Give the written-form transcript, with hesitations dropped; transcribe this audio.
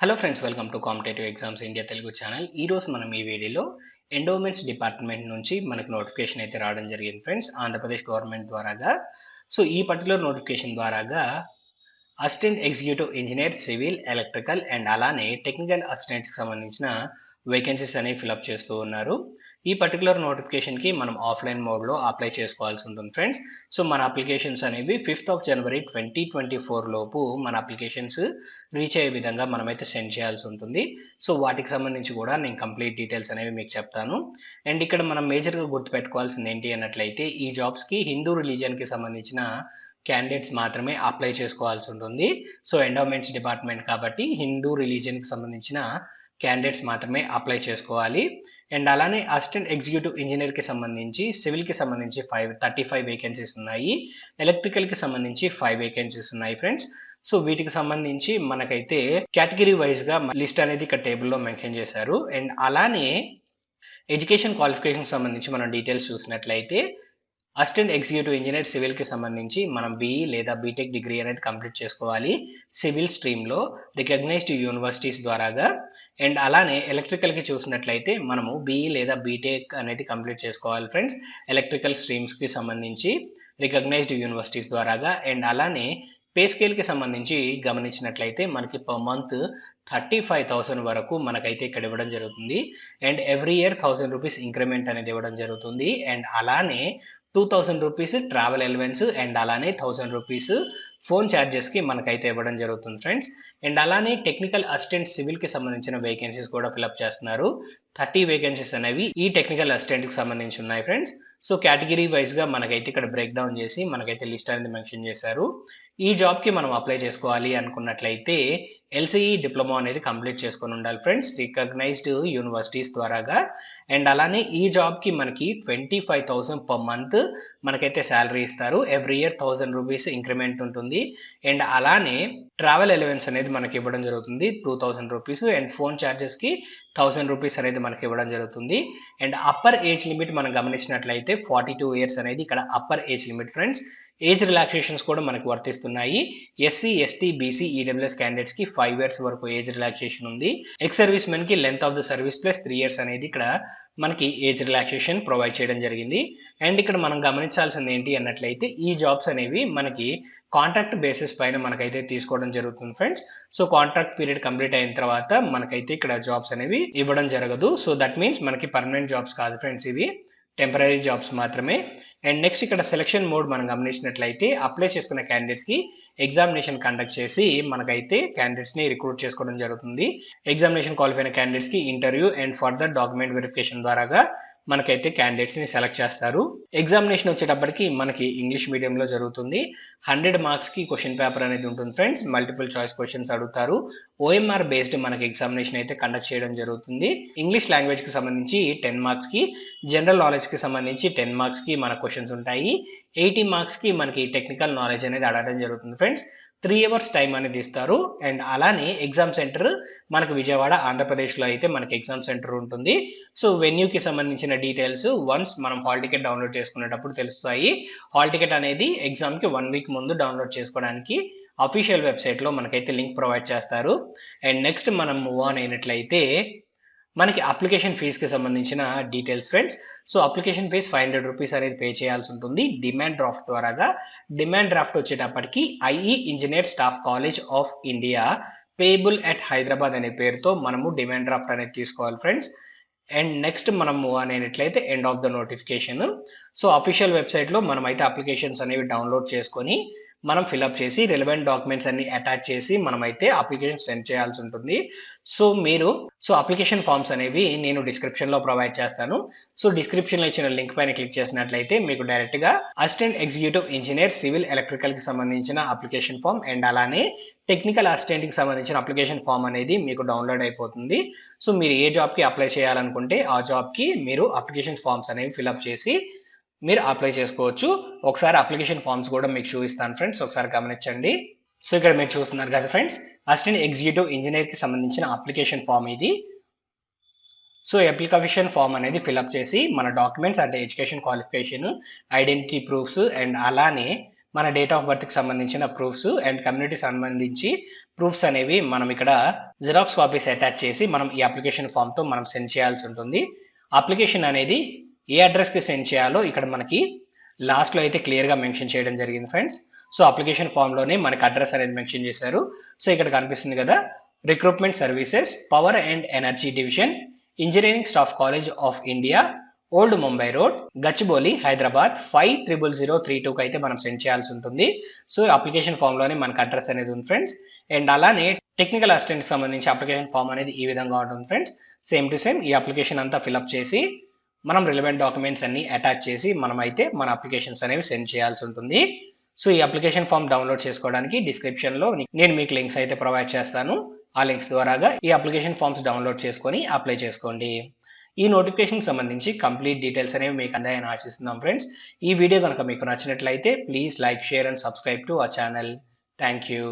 Hello friends, welcome to competitive exams India Telugu channel. ఈరోజు మనం ఈ వీడియోలో ఎండోమెంట్స్ డిపార్ట్మెంట్ నుంచి మనకు నోటిఫికేషన్ అయితే రావడం జరిగింది ఫ్రెండ్స్, ఆంధ్రప్రదేశ్ గవర్నమెంట్ ద్వారాగా. సో ఈ పర్టికులర్ నోటిఫికేషన్ ద్వారాగా assistant executive engineer civil electrical and అలానే టెక్నికల్ అసిస్టెంట్స్కి సంబంధించిన వేకెన్సీస్ అనేవి ఫిలప్ చేస్తూ ఉన్నారు. ఈ పర్టికులర్ నోటిఫికేషన్కి మనం ఆఫ్లైన్ మోడ్లో అప్లై చేసుకోవాల్సి ఉంటుంది ఫ్రెండ్స్. సో మన అప్లికేషన్స్ అనేవి 5th ఆఫ్ జనవరి 2024 లోపు మన అప్లికేషన్స్ రీచ్ అయ్యే విధంగా మనమైతే సెండ్ చేయాల్సి ఉంటుంది. సో వాటికి సంబంధించి కూడా నేను కంప్లీట్ డీటెయిల్స్ అనేవి మీకు చెప్తాను. అండ్ ఇక్కడ మనం మేజర్గా గుర్తుపెట్టుకోవాల్సింది ఏంటి అన్నట్లయితే, ఈ జాబ్స్కి హిందూ రిలీజియన్కి సంబంధించిన క్యాండిడేట్స్ మాత్రమే అప్లై చేసుకోవాల్సి ఉంటుంది. సో ఎండోమెంట్స్ డిపార్ట్మెంట్ కాబట్టి హిందూ రిలీజియన్కి సంబంధించిన క్యాండిడేట్స్ మాత్రమే అప్లై చేసుకోవాలి. అండ్ అలానే అసిస్టెంట్ ఎగ్జిక్యూటివ్ ఇంజనీర్కి సంబంధించి సివిల్కి సంబంధించి 35 వేకెన్సీస్ ఉన్నాయి, ఎలక్ట్రికల్కి సంబంధించి 5 వేకెన్సీస్ ఉన్నాయి ఫ్రెండ్స్. సో వీటికి సంబంధించి మనకైతే కేటగిరీ వైజ్గా లిస్ట్ అనేది ఇక్కడ టేబుల్లో మెన్షన్ చేశారు. అండ్ అలానే ఎడ్యుకేషన్ క్వాలిఫికేషన్ సంబంధించి మనం డీటెయిల్స్ చూసినట్లయితే, అసిస్టెంట్ ఎగ్జిక్యూటివ్ ఇంజనీర్ సివిల్కి సంబంధించి మనం బీఈ లేదా బీటెక్ డిగ్రీ అనేది కంప్లీట్ చేసుకోవాలి సివిల్ స్ట్రీమ్లో రికగ్నైజ్డ్ యూనివర్సిటీస్ ద్వారాగా. అండ్ అలానే ఎలక్ట్రికల్కి చూసినట్లయితే మనము బీఈ లేదా బీటెక్ అనేది కంప్లీట్ చేసుకోవాలి ఫ్రెండ్స్, ఎలక్ట్రికల్ స్ట్రీమ్స్కి సంబంధించి రికగ్నైజ్డ్ యూనివర్సిటీస్ ద్వారాగా. అండ్ అలానే పే స్కేల్కి సంబంధించి గమనించినట్లయితే మనకి పర్ మంత్ 35,000 వరకు మనకైతే ఇక్కడ ఇవ్వడం జరుగుతుంది. And every year 1,000 rupees increment అనేది ఇవ్వడం జరుగుతుంది. అండ్ అలానే 2,000 రూపీస్ ట్రావెల్ ఎలవెన్స్ అండ్ అలానే 1,000 రూపీస్ ఫోన్ ఛార్జెస్కి మనకైతే ఇవ్వడం జరుగుతుంది ఫ్రెండ్స్. అండ్ అలానే టెక్నికల్ అసిస్టెంట్ సివిల్కి సంబంధించిన వేకెన్సీస్ కూడా ఫిలప్ చేస్తున్నారు. 30 వేకెన్సీస్ అనేవి ఈ టెక్నికల్ అసిస్టెంట్కి సంబంధించి ఉన్నాయి ఫ్రెండ్స్. సో కేటగిరీ వైజ్గా మనకైతే ఇక్కడ బ్రేక్ డౌన్ చేసి మనకైతే లిస్ట్ అనేది మెన్షన్ చేశారు. ఈ జాబ్కి మనం అప్లై చేసుకోవాలి అనుకున్నట్లయితే ఎల్సీఈ డిప్లొమా అనేది కంప్లీట్ చేసుకొని ఉండాలి ఫ్రెండ్స్, రికగ్నైజ్డ్ యూనివర్సిటీస్ ద్వారాగా. అండ్ అలానే ఈ జాబ్కి మనకి 25,000 పర్ మంత్ మనకైతే శాలరీ ఇస్తారు. ఎవ్రీ ఇయర్ 1,000 రూపీస్ ఇంక్రిమెంట్ ఉంటుంది. అండ్ అలానే ట్రావెల్ ఎలవెన్స్ అనేది మనకి ఇవ్వడం జరుగుతుంది 2,000 రూపీస్. అండ్ ఫోన్ ఛార్జెస్కి 1,000 రూపీస్ అనేది మనకి ఇవ్వడం జరుగుతుంది. అండ్ అప్పర్ ఏజ్ లిమిట్ మనం గమనించినట్లయితే 42 ఇయర్స్ అనేది ఇక్కడ upper age limit friends. Age relaxations కూడా మనకు వర్తిస్తున్నాయి. ఎస్సీ, ఎస్టీ, బీసీ, ఈడబ్ల్యూఎస్ క్యాండిడేట్స్కి 5 ఇయర్స్ వరకు ఏజ్ రిలాక్సేషన్ ఉంది. ఎక్స్ సర్వీస్ మెన్కి length of the service plus 3 years అనేది ఇక్కడ మనకి ఏజ్ రిలాక్సేషన్ ప్రొవైడ్ చేయడం జరిగింది. అండ్ ఇక్కడ మనం గమనించాల్సింది ఏంటి అన్నట్లయితే, ఈ జాబ్స్ అనేవి మనకి కాంట్రాక్ట్ బేసిస్ పైన మనకైతే తీసుకోవడం జరుగుతుంది friends. So contract period complete అయిన తర్వాత మనకైతే ఇక్కడ జాబ్స్ అనేవి ఇవ్వడం జరగదు. సో దట్ మీన్స్ మనకి పర్మనెంట్ జాబ్స్ కాదు ఫ్రెండ్స్, ఇవి టెంపరీ జాబ్స్ మాత్రమే. అండ్ నెక్స్ట్ ఇక్కడ సెలక్షన్ మోడ్ మనం గమనించినట్లయితే, అప్లై చేసుకున్న క్యాండిడేట్స్కి ఎగ్జామినేషన్ కండక్ట్ చేసి మనకైతే క్యాండిడేట్స్ని రిక్రూట్ చేసుకోవడం జరుగుతుంది. ఎగ్జామినేషన్ క్వాలిఫై అయిన క్యాండిడేట్స్కి interview and further document verification ద్వారాగా మనకైతే క్యాండిడేట్స్ని సెలెక్ట్ చేస్తారు. ఎగ్జామినేషన్ వచ్చేటప్పటికి మనకి ఇంగ్లీష్ మీడియంలో జరుగుతుంది. 100 మార్క్స్కి క్వశ్చన్ పేపర్ అనేది ఉంటుంది ఫ్రెండ్స్, మల్టిపుల్ చాయిస్ క్వశ్చన్స్ అడుగుతారు. ఓఎంఆర్ బేస్డ్ మనకి ఎగ్జామినేషన్ అయితే కండక్ట్ చేయడం జరుగుతుంది. ఇంగ్లీష్ లాంగ్వేజ్కి సంబంధించి 10 మార్క్స్కి, జనరల్ నాలెడ్జ్కి సంబంధించి 10 మార్క్స్కి మన క్వశ్చన్స్ ఉంటాయి. 80 మార్క్స్కి మనకి టెక్నికల్ నాలెడ్జ్ అనేది అడగడం జరుగుతుంది ఫ్రెండ్స్. 3 అవర్స్ టైం అనేది ఇస్తారు. అండ్ అలానే ఎగ్జామ్ సెంటర్ మనకు విజయవాడ, ఆంధ్రప్రదేశ్లో అయితే మనకి ఎగ్జామ్ సెంటర్ ఉంటుంది. సో వెన్యూకి సంబంధించిన డీటెయిల్స్ వన్స్ మనం హాల్ టికెట్ డౌన్లోడ్ చేసుకునేటప్పుడు తెలుస్తాయి. హాల్ టికెట్ అనేది ఎగ్జామ్కి 1 వీక్ ముందు డౌన్లోడ్ చేసుకోవడానికి అఫీషియల్ వెబ్సైట్లో మనకైతే లింక్ ప్రొవైడ్ చేస్తారు. అండ్ నెక్స్ట్ మనం మూవ్ ఆన్ అయినట్లయితే మనకి అప్లికేషన్ ఫీజుకి సంబంధించిన details friends. So application fee 500 rupees అనేది పే చేయాల్సి ఉంటుంది డిమాండ్ డ్రాఫ్ట్ ద్వారాగా. డిమాండ్ డ్రాఫ్ట్ వచ్చేటప్పటికి IE engineer staff college of India payable at Hyderabad అనే పేరుతో మనము డిమాండ్ డ్రాఫ్ట్ అనేది తీసుకోవాలి ఫ్రెండ్స్. అండ్ నెక్స్ట్ మనం మూవ్ ఆన్ అయినట్లయితే end of the notification. So official వెబ్సైట్లో మనమైతే అప్లికేషన్స్ అనేవి డౌన్లోడ్ చేసుకొని మనం ఫిలప్ చేసి రిలవెంట్ డాక్యుమెంట్స్ అన్ని అటాచ్ చేసి మనమైతే అప్లికేషన్ సెండ్ చేయాల్సి ఉంటుంది. సో అప్లికేషన్ ఫామ్స్ అనేవి నేను డిస్క్రిప్షన్లో ప్రొవైడ్ చేస్తాను. సో డిస్క్రిప్షన్లో ఇచ్చిన లింక్ పైన క్లిక్ చేసినట్లయితే మీకు డైరెక్ట్గా అసిస్టెంట్ ఎగ్జిక్యూటివ్ ఇంజనీర్ సివిల్ ఎలక్ట్రికల్కి సంబంధించిన అప్లికేషన్ ఫామ్ అండ్ అలానే టెక్నికల్ అసిస్టెంట్కి సంబంధించిన అప్లికేషన్ ఫామ్ అనేది మీకు డౌన్లోడ్ అయిపోతుంది. సో మీరు ఏ జాబ్కి అప్లై చేయాలనుకుంటే ఆ జాబ్కి మీరు అప్లికేషన్ ఫామ్స్ అనేవి ఫిలప్ చేసి మీరు అప్లై చేసుకోవచ్చు. ఒకసారి అప్లికేషన్ ఫామ్స్ కూడా మీకు చూపిస్తాను ఫ్రెండ్స్, ఒకసారి గమనించండి. సో ఇక్కడ మీరు చూస్తున్నారు కదా ఫ్రెండ్స్, అసిస్టెంట్ ఎగ్జిక్యూటివ్ ఇంజనీర్కి సంబంధించిన అప్లికేషన్ ఫామ్ ఇది. సో అప్లికేషన్ ఫామ్ అనేది ఫిలప్ చేసి మన డాక్యుమెంట్స్ అంటే education qualification, identity proofs and అలానే మన డేట్ ఆఫ్ బర్త్కి సంబంధించిన ప్రూఫ్స్ అండ్ కమ్యూనిటీ సంబంధించి ప్రూఫ్స్ అనేవి మనం ఇక్కడ జిరాక్స్ కాపీస్ అటాచ్ చేసి మనం ఈ అప్లికేషన్ ఫామ్తో మనం సెండ్ చేయాల్సి ఉంటుంది. అప్లికేషన్ అనేది ఏ అడ్రస్కి సెండ్ చేయాలో ఇక్కడ మనకి లాస్ట్లో అయితే క్లియర్గా మెన్షన్ చేయడం జరిగింది ఫ్రెండ్స్. సో అప్లికేషన్ ఫామ్లోనే మనకి అడ్రస్ అనేది మెన్షన్ చేశారు. సో ఇక్కడ కనిపిస్తుంది కదా, recruitment services, power and energy division, engineering staff college of India, old Mumbai road, Gachibowli, Hyderabad 500032కి అయితే మనం సెండ్ చేయాల్సి ఉంటుంది. సో అప్లికేషన్ ఫామ్లోనే మనకు అడ్రస్ అనేది ఉంది ఫ్రెండ్స్. అండ్ అలానే టెక్నికల్ అసిస్టెంట్ సంబంధించి అప్లికేషన్ ఫామ్ అనేది ఈ విధంగా ఉంటుంది ఫ్రెండ్స్. సేమ్ టు సేమ్ ఈ అప్లికేషన్ అంతా ఫిల్అప్ చేసి మనం రిలవెంట్ డాక్యుమెంట్స్ అన్ని అటాచ్ చేసి మనమైతే మన అప్లికేషన్స్ అనేవి సెండ్ చేయాల్సి ఉంటుంది. సో ఈ అప్లికేషన్ ఫామ్ డౌన్లోడ్ చేసుకోవడానికి డిస్క్రిప్షన్లో నేను మీకు లింక్స్ అయితే ప్రొవైడ్ చేస్తాను. ఆ లింక్స్ ద్వారాగా ఈ అప్లికేషన్ ఫామ్స్ డౌన్లోడ్ చేసుకొని అప్లై చేసుకోండి. ఈ నోటిఫికేషన్ సంబంధించి కంప్లీట్ డీటెయిల్స్ అనేవి మీకు అందాయని ఆశిస్తున్నాం ఫ్రెండ్స్. ఈ వీడియో కనుక మీకు నచ్చినట్లయితే please like, share and subscribe to our channel. Thank you.